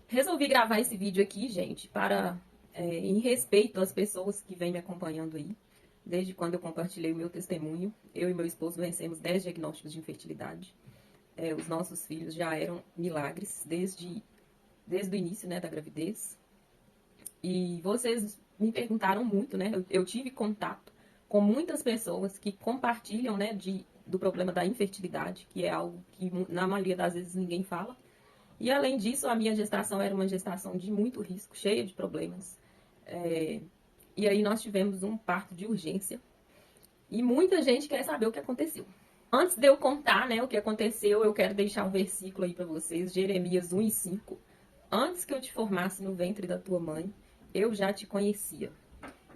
Resolvi gravar esse vídeo aqui, gente, em respeito às pessoas que vêm me acompanhando aí. Desde quando eu compartilhei o meu testemunho, eu e meu esposo vencemos 10 diagnósticos de infertilidade. Os nossos filhos já eram milagres desde o início, né, da gravidez. E vocês me perguntaram muito, né? Eu tive contato com muitas pessoas que compartilham, né, do problema da infertilidade, que é algo que na maioria das vezes ninguém fala. E além disso, a minha gestação era uma gestação de muito risco, cheia de problemas. É, e aí nós tivemos um parto de urgência. E muita gente quer saber o que aconteceu. Antes de eu contar, né, o que aconteceu, eu quero deixar um versículo aí para vocês, Jeremias 1:5. Antes que eu te formasse no ventre da tua mãe, eu já te conhecia.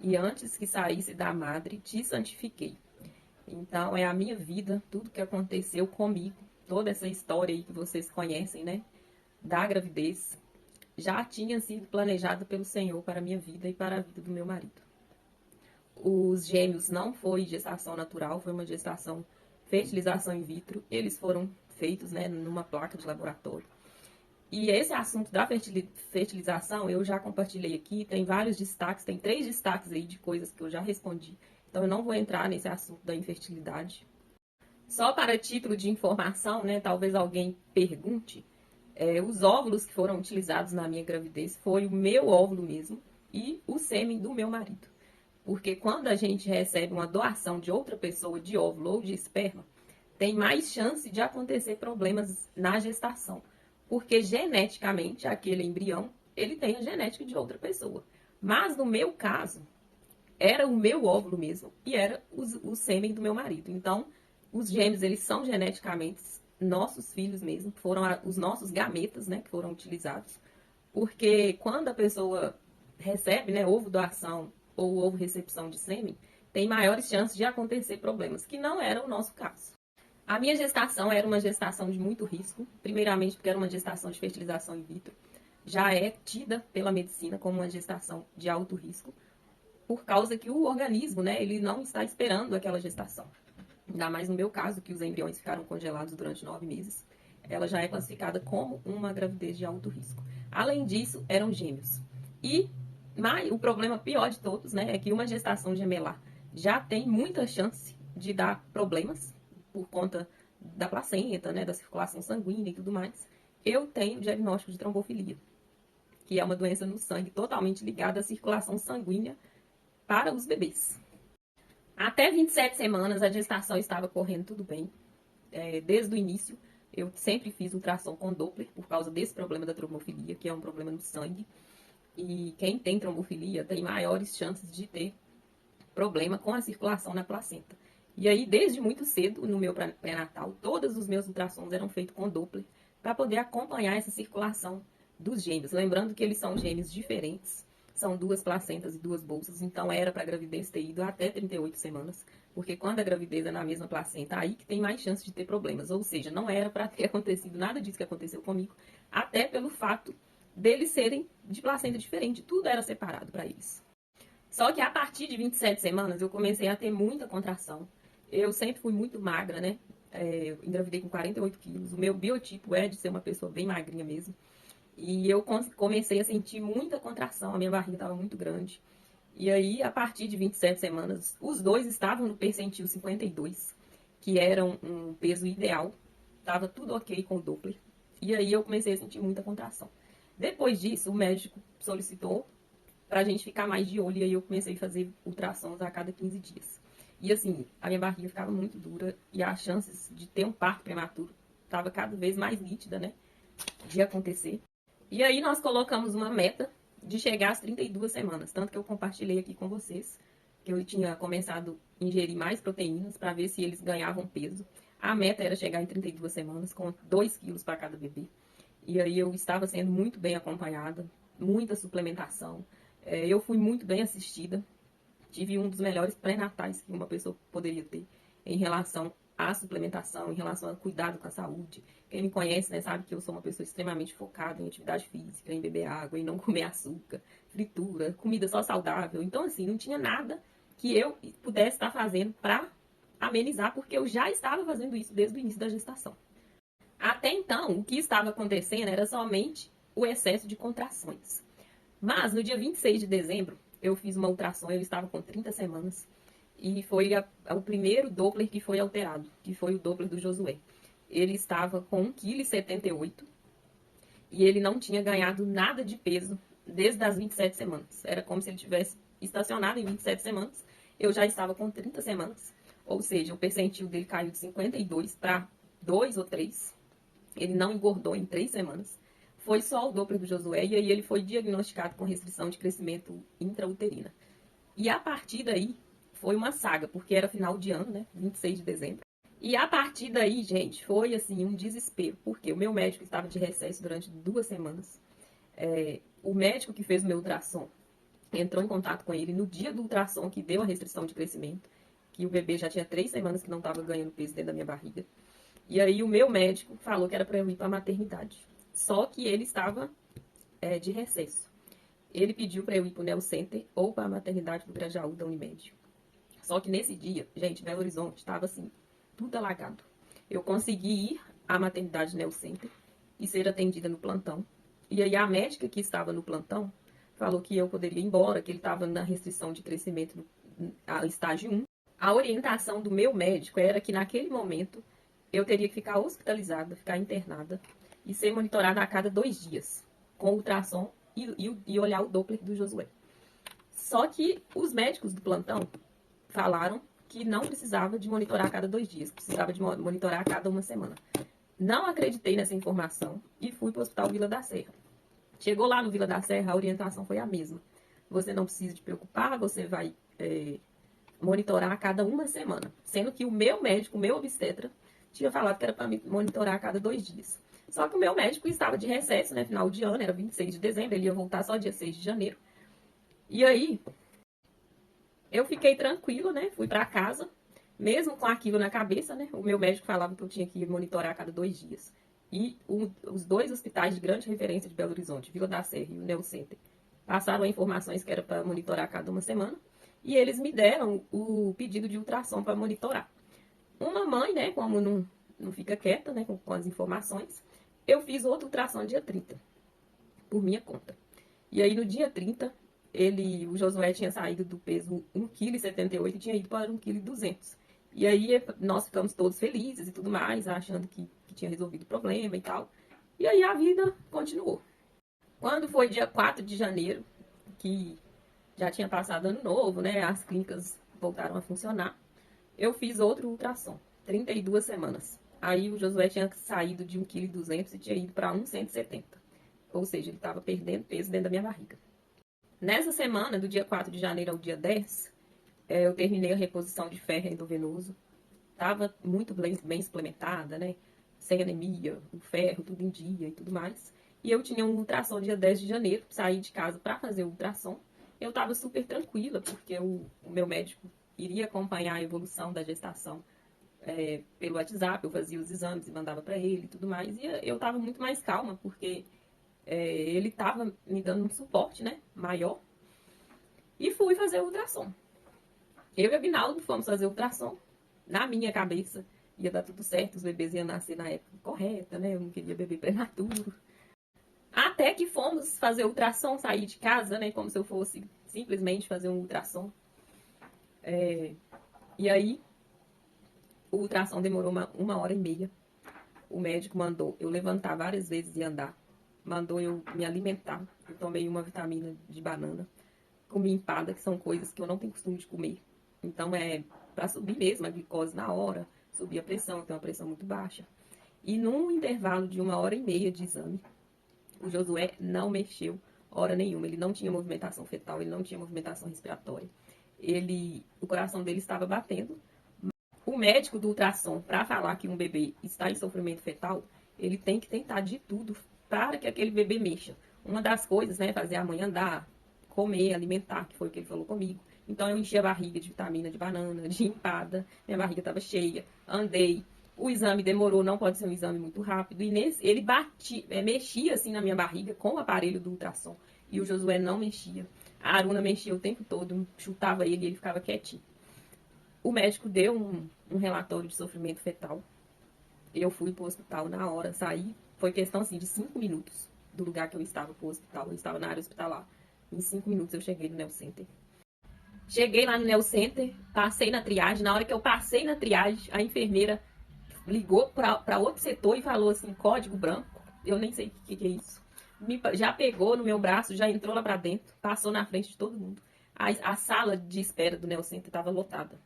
E antes que saísse da madre, te santifiquei. Então, é a minha vida, tudo que aconteceu comigo, toda essa história aí que vocês conhecem, né, da gravidez, já tinha sido planejada pelo Senhor para a minha vida e para a vida do meu marido. Os gêmeos não foi gestação natural, foi uma gestação fertilização in vitro. Eles foram feitos, né, numa placa de laboratório. E esse assunto da fertilização eu já compartilhei aqui, tem vários destaques, tem 3 destaques aí de coisas que eu já respondi. Então eu não vou entrar nesse assunto da infertilidade. Só para título de informação, né, talvez alguém pergunte, os óvulos que foram utilizados na minha gravidez foi o meu óvulo mesmo e o sêmen do meu marido. Porque quando a gente recebe uma doação de outra pessoa de óvulo ou de esperma, tem mais chance de acontecer problemas na gestação. Porque geneticamente, aquele embrião, ele tem a genética de outra pessoa. Mas no meu caso, era o meu óvulo mesmo e era o sêmen do meu marido. Então, os gêmeos, eles são geneticamente nossos filhos mesmo, foram os nossos gametas, né, que foram utilizados. Porque quando a pessoa recebe, né, ovo doação ou ovo recepção de sêmen, tem maiores chances de acontecer problemas, que não era o nosso caso. A minha gestação era uma gestação de muito risco, primeiramente porque era uma gestação de fertilização in vitro. Já é tida pela medicina como uma gestação de alto risco, por causa que o organismo, né, ele não está esperando aquela gestação. Ainda mais no meu caso, que os embriões ficaram congelados durante 9 meses. Ela já é classificada como uma gravidez de alto risco. Além disso, eram gêmeos. E o problema pior de todos, né, é que uma gestação gemelar já tem muita chance de dar problemas por conta da placenta, né, da circulação sanguínea e tudo mais. Eu tenho diagnóstico de trombofilia, que é uma doença no sangue totalmente ligada à circulação sanguínea para os bebês. Até 27 semanas a gestação estava correndo tudo bem. Desde o início, eu sempre fiz ultrassom com Doppler por causa desse problema da trombofilia, que é um problema no sangue. E quem tem trombofilia tem maiores chances de ter problema com a circulação na placenta. E aí, desde muito cedo, no meu pré-natal, todos os meus ultrassons eram feitos com Doppler para poder acompanhar essa circulação dos gêmeos. Lembrando que eles são gêmeos diferentes, são 2 placentas e 2 bolsas, então era para a gravidez ter ido até 38 semanas, porque quando a gravidez é na mesma placenta, aí que tem mais chance de ter problemas. Ou seja, não era para ter acontecido nada disso que aconteceu comigo, até pelo fato deles serem de placenta diferente, tudo era separado para eles. Só que a partir de 27 semanas eu comecei a ter muita contração. Eu sempre fui muito magra, né? Eu engravidei com 48 quilos. O meu biotipo é de ser uma pessoa bem magrinha mesmo. E eu comecei a sentir muita contração, a minha barriga estava muito grande. E aí, a partir de 27 semanas, os dois estavam no percentil 52, que era um peso ideal. Tava tudo ok com o Doppler. E aí eu comecei a sentir muita contração. Depois disso, o médico solicitou pra gente ficar mais de olho, e aí eu comecei a fazer ultrassons a cada 15 dias. E assim, a minha barriga ficava muito dura e as chances de ter um parto prematuro estava cada vez mais nítida, né, de acontecer. E aí nós colocamos uma meta de chegar às 32 semanas, tanto que eu compartilhei aqui com vocês, que eu tinha começado a ingerir mais proteínas para ver se eles ganhavam peso. A meta era chegar em 32 semanas, com 2 quilos para cada bebê. E aí eu estava sendo muito bem acompanhada, muita suplementação. Eu fui muito bem assistida. Tive um dos melhores pré-natais que uma pessoa poderia ter em relação à suplementação, em relação ao cuidado com a saúde. Quem me conhece, né, sabe que eu sou uma pessoa extremamente focada em atividade física, em beber água, em não comer açúcar, fritura, comida só saudável. Então, assim, não tinha nada que eu pudesse estar fazendo para amenizar, porque eu já estava fazendo isso desde o início da gestação. Até então, o que estava acontecendo era somente o excesso de contrações. Mas no dia 26 de dezembro, eu fiz uma ultrassom, eu estava com 30 semanas, e foi o primeiro Doppler que foi alterado, que foi o Doppler do Josué. Ele estava com 1,78 kg e ele não tinha ganhado nada de peso desde as 27 semanas. Era como se ele tivesse estacionado em 27 semanas. Eu já estava com 30 semanas, ou seja, o percentil dele caiu de 52 para 2 ou 3. Ele não engordou em 3 semanas. Foi só o Doppler do Josué e aí ele foi diagnosticado com restrição de crescimento intrauterina. E a partir daí foi uma saga, porque era final de ano, né? 26 de dezembro. E a partir daí, gente, foi assim um desespero, porque o meu médico estava de recesso durante 2 semanas. O médico que fez o meu ultrassom entrou em contato com ele no dia do ultrassom que deu a restrição de crescimento, que o bebê já tinha 3 semanas que não estava ganhando peso dentro da minha barriga. E aí o meu médico falou que era para eu ir para a maternidade. Só que ele estava de recesso. Ele pediu para eu ir para o Neo Center ou para a maternidade do Grajaú da Unimed. Só que nesse dia, gente, Belo Horizonte estava assim, tudo alagado. Eu consegui ir à maternidade Neo Center e ser atendida no plantão. E aí a médica que estava no plantão falou que eu poderia ir embora, que ele estava na restrição de crescimento estágio 1. A orientação do meu médico era que naquele momento eu teria que ficar hospitalizada, ficar internada e ser monitorada a cada 2 dias, com ultrassom e olhar o Doppler do Josué. Só que os médicos do plantão falaram que não precisava de monitorar a cada 2 dias, precisava de monitorar a cada 1 semana. Não acreditei nessa informação e fui para o Hospital Vila da Serra. Chegou lá no Vila da Serra, a orientação foi a mesma. Você não precisa te preocupar, você vai monitorar a cada 1 semana. Sendo que o meu médico, o meu obstetra, tinha falado que era para monitorar a cada 2 dias. Só que o meu médico estava de recesso, né? Final de ano, era 26 de dezembro, ele ia voltar só dia 6 de janeiro. E aí, eu fiquei tranquila, né? Fui para casa, mesmo com aquilo na cabeça, né? O meu médico falava que eu tinha que monitorar a cada 2 dias. E os 2 hospitais de grande referência de Belo Horizonte, Vila da Serra e o Neo Center, passaram informações que era para monitorar a cada 1 semana. E eles me deram o pedido de ultrassom para monitorar. Uma mãe, né, como não fica quieta, né, com as informações, eu fiz outro ultrassom dia 30, por minha conta. E aí no dia 30, o Josué tinha saído do peso 1,78 kg e tinha ido para 1,2 kg. E aí nós ficamos todos felizes e tudo mais, achando que tinha resolvido o problema e tal. E aí a vida continuou. Quando foi dia 4 de janeiro, que já tinha passado ano novo, né? As clínicas voltaram a funcionar. Eu fiz outro ultrassom, 32 semanas. Aí o Josué tinha saído de 1,2 kg e tinha ido para 1,170 kg. Ou seja, ele estava perdendo peso dentro da minha barriga. Nessa semana, do dia 4 de janeiro ao dia 10, eu terminei a reposição de ferro endovenoso. Estava muito bem suplementada, né? Sem anemia, o ferro, tudo em dia e tudo mais. E eu tinha um ultrassom dia 10 de janeiro, saí de casa para fazer o ultrassom. Eu estava super tranquila, porque o meu médico iria acompanhar a evolução da gestação pelo WhatsApp, eu fazia os exames e mandava para ele e tudo mais. E eu estava muito mais calma, porque ele estava me dando um suporte, né, maior. E fui fazer o ultrassom. Eu e a Vinaldo fomos fazer o ultrassom. Na minha cabeça ia dar tudo certo, os bebês iam nascer na época correta, né? Eu não queria bebê prematuro. Até que fomos fazer o ultrassom, sair de casa, né? Como se eu fosse simplesmente fazer um ultrassom. E aí, o ultrassom demorou uma hora e meia. O médico mandou eu levantar várias vezes e andar. Mandou eu me alimentar. Eu tomei uma vitamina de banana. Comi empada, que são coisas que eu não tenho costume de comer. Então, para subir mesmo a glicose na hora, subir a pressão, eu tenho uma pressão muito baixa. E num intervalo de uma hora e meia de exame, o Josué não mexeu hora nenhuma. Ele não tinha movimentação fetal, ele não tinha movimentação respiratória. O coração dele estava batendo. O médico do ultrassom, para falar que um bebê está em sofrimento fetal, ele tem que tentar de tudo para que aquele bebê mexa. Uma das coisas, né, fazer a mãe andar, comer, alimentar, que foi o que ele falou comigo. Então eu enchi a barriga de vitamina de banana, de empada, minha barriga estava cheia, andei. O exame demorou, não pode ser um exame muito rápido. E ele mexia assim na minha barriga com o aparelho do ultrassom. E o Josué não mexia. A Aruna mexia o tempo todo, chutava ele e ele ficava quietinho. O médico deu um relatório de sofrimento fetal. Eu fui pro hospital na hora, saí. Foi questão assim de 5 minutos. do lugar que eu estava pro hospital. Eu estava na área hospitalar. Em 5 minutos eu cheguei no Neocenter. Cheguei lá no Neocenter, passei na triagem. Na hora que eu passei na triagem, a enfermeira ligou para outro setor e falou assim, código branco. Eu nem sei o que é isso. Já pegou no meu braço, já entrou lá para dentro, passou na frente de todo mundo. A sala de espera do Neocenter estava lotada,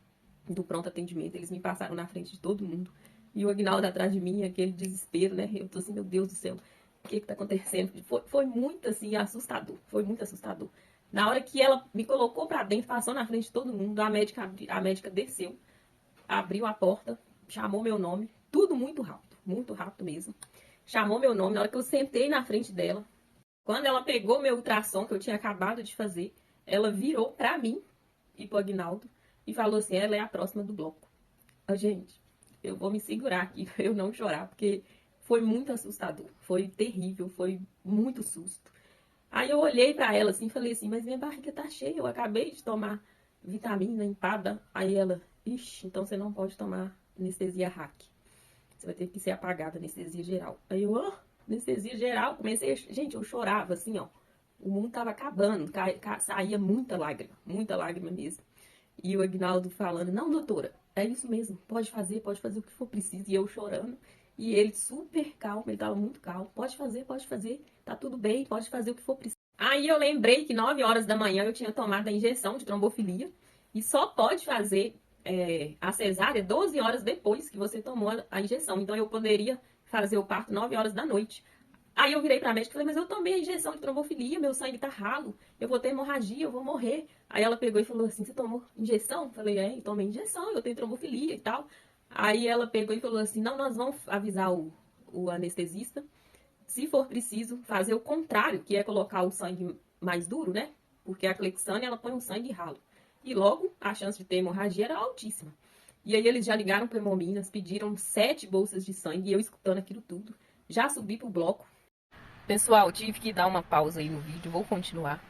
do pronto atendimento. Eles me passaram na frente de todo mundo. E o Aguinaldo atrás de mim, aquele desespero, né? Eu tô assim, meu Deus do céu, o que tá acontecendo? Foi muito, assim, assustador. Foi muito assustador. Na hora que ela me colocou pra dentro, passou na frente de todo mundo, a médica desceu, abriu a porta, chamou meu nome, tudo muito rápido mesmo. Chamou meu nome, na hora que eu sentei na frente dela, quando ela pegou meu ultrassom, que eu tinha acabado de fazer, ela virou pra mim e pro Aguinaldo e falou assim, ela é a próxima do bloco. Gente, eu vou me segurar aqui pra eu não chorar, porque foi muito assustador, foi terrível, foi muito susto. Aí eu olhei pra ela assim e falei assim, mas minha barriga tá cheia, eu acabei de tomar vitamina, empada. Aí ela, ixi, então você não pode tomar anestesia hack. Você vai ter que ser apagada, anestesia geral. Aí eu, anestesia geral, comecei, gente, eu chorava assim, ó. O mundo tava acabando, saía muita lágrima mesmo. E o Aguinaldo falando, não, doutora, é isso mesmo, pode fazer o que for preciso. E eu chorando. E ele super calmo, ele tava muito calmo. Pode fazer, tá tudo bem, pode fazer o que for preciso. Aí eu lembrei que 9 horas da manhã eu tinha tomado a injeção de trombofilia. E só pode fazer a cesárea 12 horas depois que você tomou a injeção. Então eu poderia fazer o parto 9 horas da noite. Aí eu virei pra médica e falei, mas eu tomei a injeção de trombofilia, meu sangue tá ralo, eu vou ter hemorragia, eu vou morrer. Aí ela pegou e falou assim, você tomou injeção? Falei, tomei injeção, eu tenho trombofilia e tal. Aí ela pegou e falou assim, não, nós vamos avisar o anestesista, se for preciso, fazer o contrário, que é colocar o sangue mais duro, né? Porque a Clexane, ela põe um sangue ralo. E logo, a chance de ter hemorragia era altíssima. E aí eles já ligaram para Hemominas, pediram 7 bolsas de sangue, e eu escutando aquilo tudo, já subi pro bloco. Pessoal, tive que dar uma pausa aí no vídeo, vou continuar.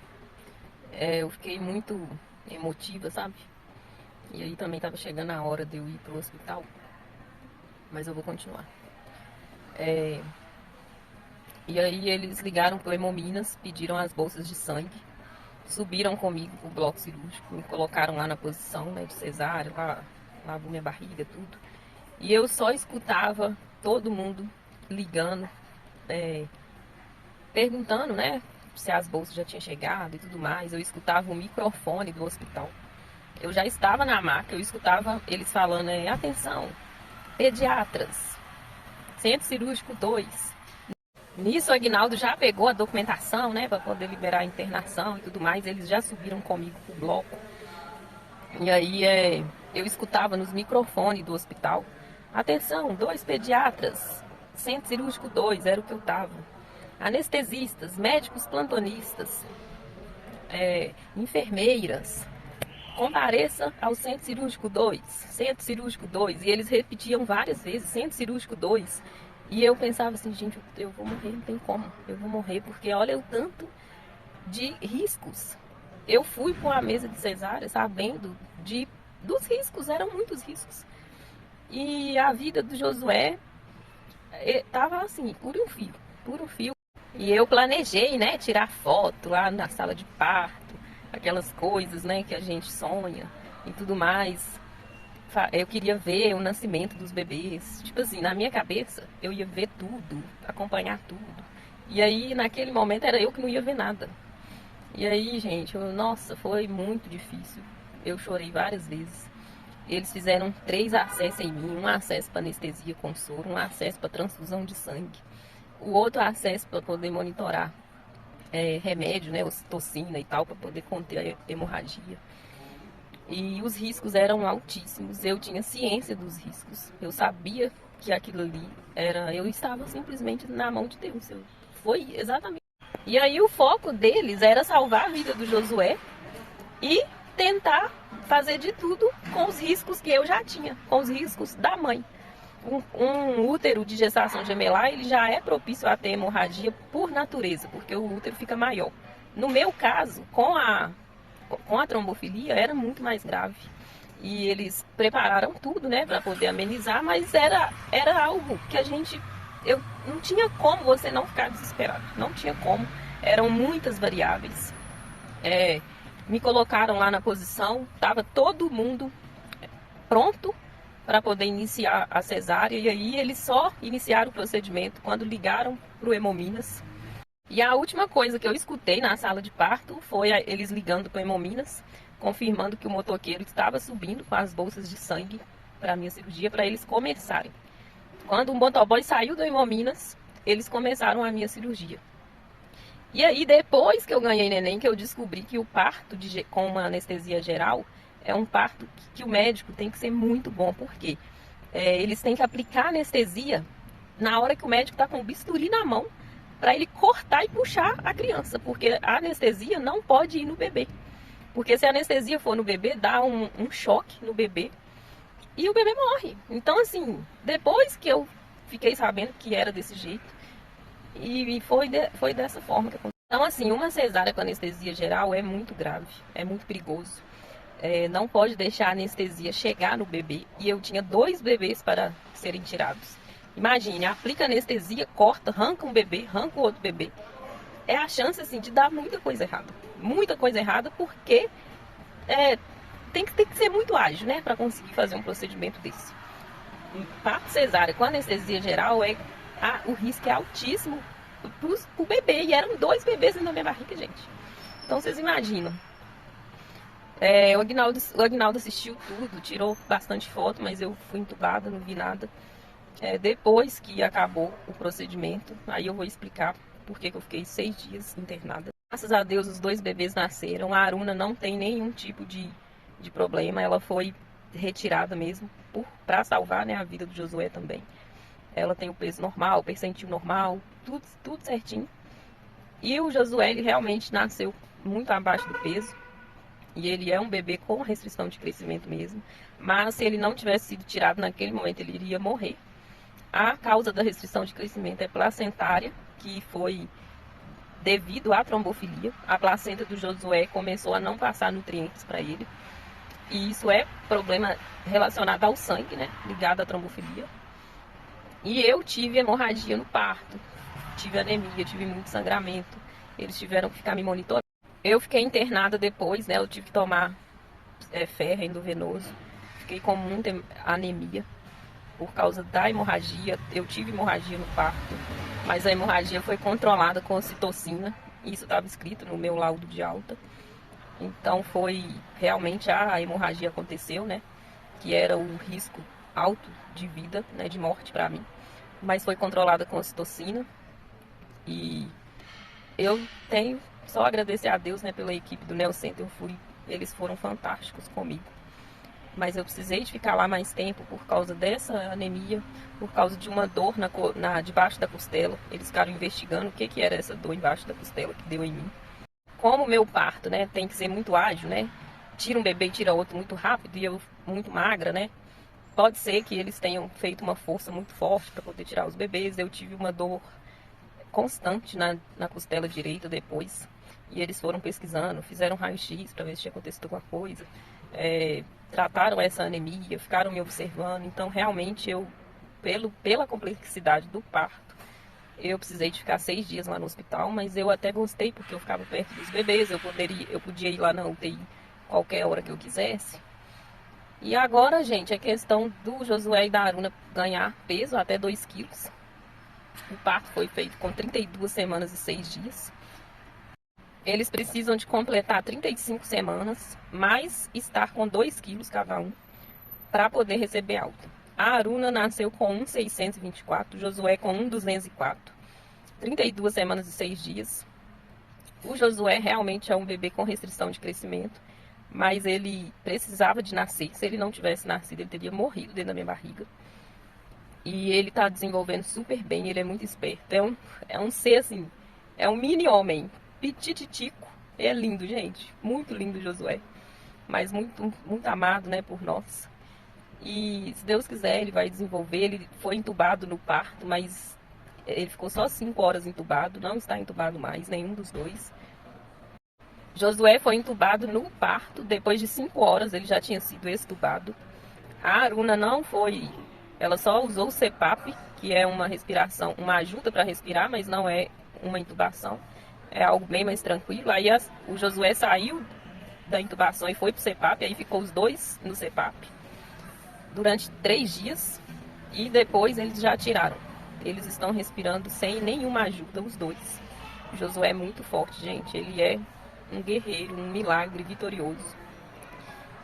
Eu fiquei muito emotiva, sabe? E aí também tava chegando a hora de eu ir pro hospital. Mas eu vou continuar. E aí eles ligaram pro Hemominas, pediram as bolsas de sangue. Subiram comigo pro bloco cirúrgico, me colocaram lá na posição, né, de cesárea, lavou minha barriga, tudo. E eu só escutava todo mundo ligando, perguntando, né, se as bolsas já tinham chegado e tudo mais. Eu escutava o microfone do hospital. Eu já estava na maca, eu escutava eles falando, atenção, pediatras, centro cirúrgico 2. Nisso, o Aguinaldo já pegou a documentação, né, para poder liberar a internação e tudo mais. Eles já subiram comigo pro bloco. E aí eu escutava nos microfones do hospital, atenção, 2 pediatras, centro cirúrgico 2, era o que eu tava. Anestesistas, médicos plantonistas, enfermeiras, compareça ao centro cirúrgico 2, centro cirúrgico 2. E eles repetiam várias vezes, centro cirúrgico 2. E eu pensava assim, gente, eu vou morrer, não tem como, eu vou morrer, porque olha o tanto de riscos. Eu fui para uma mesa de cesárea sabendo dos riscos, eram muitos riscos. E a vida do Josué tava assim, puro fio. E eu planejei, né, tirar foto lá na sala de parto, aquelas coisas, né, que a gente sonha e tudo mais. Eu queria ver o nascimento dos bebês. Tipo assim, na minha cabeça, eu ia ver tudo, acompanhar tudo. E aí, naquele momento, era eu que não ia ver nada. E aí, gente, nossa, foi muito difícil. Eu chorei várias vezes. Eles fizeram 3 acessos em mim. Um acesso para anestesia com soro, um acesso para transfusão de sangue. O outro acesso para poder monitorar remédio, né, ocitocina e tal, para poder conter a hemorragia. E os riscos eram altíssimos, eu tinha ciência dos riscos, eu sabia que aquilo ali eu estava simplesmente na mão de Deus, foi exatamente. E aí o foco deles era salvar a vida do Josué e tentar fazer de tudo com os riscos que eu já tinha, com os riscos da mãe. Um útero de gestação gemelar, ele já é propício a ter hemorragia por natureza, porque o útero fica maior. No meu caso, com a trombofilia era muito mais grave. E eles prepararam tudo, né, para poder amenizar, mas era algo que a gente não tinha como você não ficar desesperado. Não tinha como. Eram muitas variáveis. Me colocaram lá na posição, estava todo mundo pronto para poder iniciar a cesárea. E aí eles só iniciaram o procedimento quando ligaram para o Hemominas. E a última coisa que eu escutei na sala de parto foi eles ligando para o Hemominas, confirmando que o motoqueiro estava subindo com as bolsas de sangue para a minha cirurgia, para eles começarem. Quando o motoboy saiu do Hemominas, eles começaram a minha cirurgia. E aí, depois que eu ganhei neném, que eu descobri que o parto com uma anestesia geral é um parto que o médico tem que ser muito bom, porque eles têm que aplicar anestesia na hora que o médico está com o bisturi na mão, para ele cortar e puxar a criança, porque a anestesia não pode ir no bebê. Porque se a anestesia for no bebê, dá um choque no bebê e o bebê morre. Então, assim, depois que eu fiquei sabendo que era desse jeito, e foi dessa forma que aconteceu. Então, assim, uma cesárea com anestesia geral é muito grave, é muito perigoso. Não pode deixar a anestesia chegar no bebê. E eu tinha 2 bebês para serem tirados. Imagine, aplica anestesia, corta, arranca um bebê, arranca o outro bebê. É a chance, assim, de dar muita coisa errada. Muita coisa errada, porque tem que ser muito ágil, né, para conseguir fazer um procedimento desse. Parto cesárea com anestesia geral, o risco é altíssimo pro bebê. E eram 2 bebês na minha barriga, gente. Então, vocês imaginam. O Aguinaldo assistiu tudo, tirou bastante foto, mas eu fui entubada, não vi nada. Depois que acabou o procedimento, aí eu vou explicar por que eu fiquei 6 dias internada. Graças a Deus, os 2 bebês nasceram. A Aruna não tem nenhum tipo de problema. Ela foi retirada mesmo para salvar, né, a vida do Josué também. Ela tem o peso normal, o percentil normal, tudo certinho. E o Josué, ele realmente nasceu muito abaixo do peso. E ele é um bebê com restrição de crescimento mesmo. Mas se ele não tivesse sido tirado naquele momento, ele iria morrer. A causa da restrição de crescimento é placentária, que foi devido à trombofilia. A placenta do Josué começou a não passar nutrientes para ele. E isso é problema relacionado ao sangue, né? Ligado à trombofilia. E eu tive hemorragia no parto. Tive anemia, tive muito sangramento. Eles tiveram que ficar me monitorando. Eu fiquei internada depois, né? Eu tive que tomar ferro endovenoso. Fiquei com muita anemia por causa da hemorragia. Eu tive hemorragia no parto, mas a hemorragia foi controlada com ocitocina. Isso estava escrito no meu laudo de alta. Então foi realmente a hemorragia aconteceu, né? Que era o risco alto de vida, né? De morte para mim. Mas foi controlada com ocitocina. E eu tenho só agradecer a Deus, né? Pela equipe do Neo Center. Eles foram fantásticos comigo. Mas eu precisei de ficar lá mais tempo por causa dessa anemia, por causa de uma dor debaixo da costela. Eles ficaram investigando o que era essa dor embaixo da costela que deu em mim. Como o meu parto, né, tem que ser muito ágil, né? Tira um bebê e tira outro muito rápido e eu muito magra, né? Pode ser que eles tenham feito uma força muito forte para poder tirar os bebês. Eu tive uma dor constante na costela direita depois. E eles foram pesquisando, fizeram raio-x para ver se tinha acontecido alguma coisa. Trataram essa anemia, ficaram me observando. Então, realmente, pela complexidade do parto, eu precisei de ficar 6 dias lá no hospital, mas eu até gostei, porque eu ficava perto dos bebês, eu podia ir lá na UTI qualquer hora que eu quisesse. E agora, gente, é questão do Josué e da Aruna ganhar peso até 2 quilos. O parto foi feito com 32 semanas e 6 dias. Eles precisam de completar 35 semanas, mais estar com 2 quilos cada um, para poder receber alta. A Aruna nasceu com 1,624, Josué com 1,204. 32 semanas e 6 dias. O Josué realmente é um bebê com restrição de crescimento, mas ele precisava de nascer. Se ele não tivesse nascido, ele teria morrido dentro da minha barriga. E ele está desenvolvendo super bem, ele é muito esperto. É um ser assim, é um mini homem, pitititico. É lindo, gente. Muito lindo o Josué. Mas muito, muito amado, né, por nós. E se Deus quiser, ele vai desenvolver. Ele foi entubado no parto, mas ele ficou só 5 horas entubado. Não está entubado mais, nenhum dos dois. Josué foi entubado no parto. Depois de 5 horas, ele já tinha sido extubado. A Aruna não foi. Ela só usou o CPAP que é uma respiração, uma ajuda para respirar, mas não é uma intubação. É algo bem mais tranquilo. Aí o Josué saiu da intubação e foi pro CPAP, aí ficou os dois no CPAP durante 3 dias e depois eles já tiraram. Eles estão respirando sem nenhuma ajuda, os dois. O Josué é muito forte, gente. Ele é um guerreiro, um milagre vitorioso.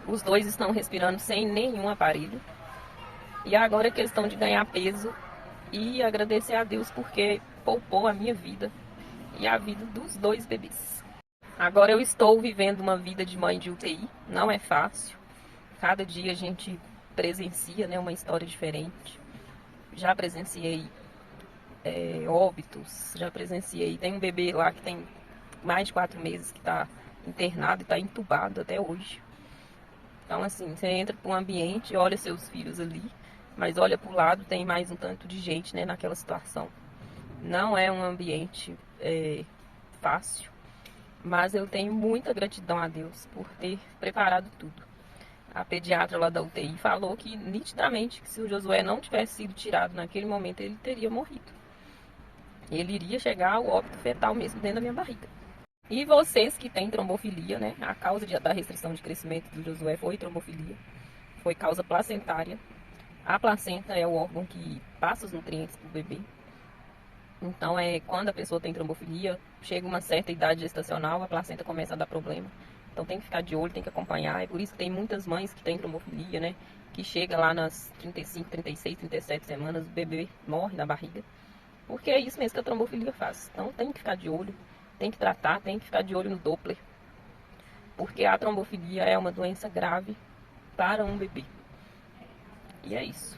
Os dois estão respirando sem nenhum aparelho. E agora é questão de ganhar peso e agradecer a Deus porque poupou a minha vida e a vida dos dois bebês. Agora eu estou vivendo uma vida de mãe de UTI, não é fácil. Cada dia a gente presencia, né, uma história diferente. Já presenciei óbitos, já presenciei. Tem um bebê lá que tem mais de 4 meses que está internado e está entubado até hoje. Então, assim, você entra para um ambiente, olha seus filhos ali, mas olha para o lado, tem mais um tanto de gente, né, naquela situação. Não é um ambiente fácil, mas eu tenho muita gratidão a Deus por ter preparado tudo. A pediatra lá da UTI falou que nitidamente que se o Josué não tivesse sido tirado naquele momento, ele teria morrido. Ele iria chegar ao óbito fetal mesmo dentro da minha barriga. E vocês que têm trombofilia, né? A causa da restrição de crescimento do Josué foi trombofilia. Foi causa placentária. A placenta é o órgão que passa os nutrientes para o bebê. Então, quando a pessoa tem trombofilia, chega uma certa idade gestacional, a placenta começa a dar problema. Então, tem que ficar de olho, tem que acompanhar. É por isso que tem muitas mães que têm trombofilia, né? Que chega lá nas 35, 36, 37 semanas, o bebê morre na barriga. Porque é isso mesmo que a trombofilia faz. Então, tem que ficar de olho, tem que tratar, tem que ficar de olho no Doppler. Porque a trombofilia é uma doença grave para um bebê. E é isso.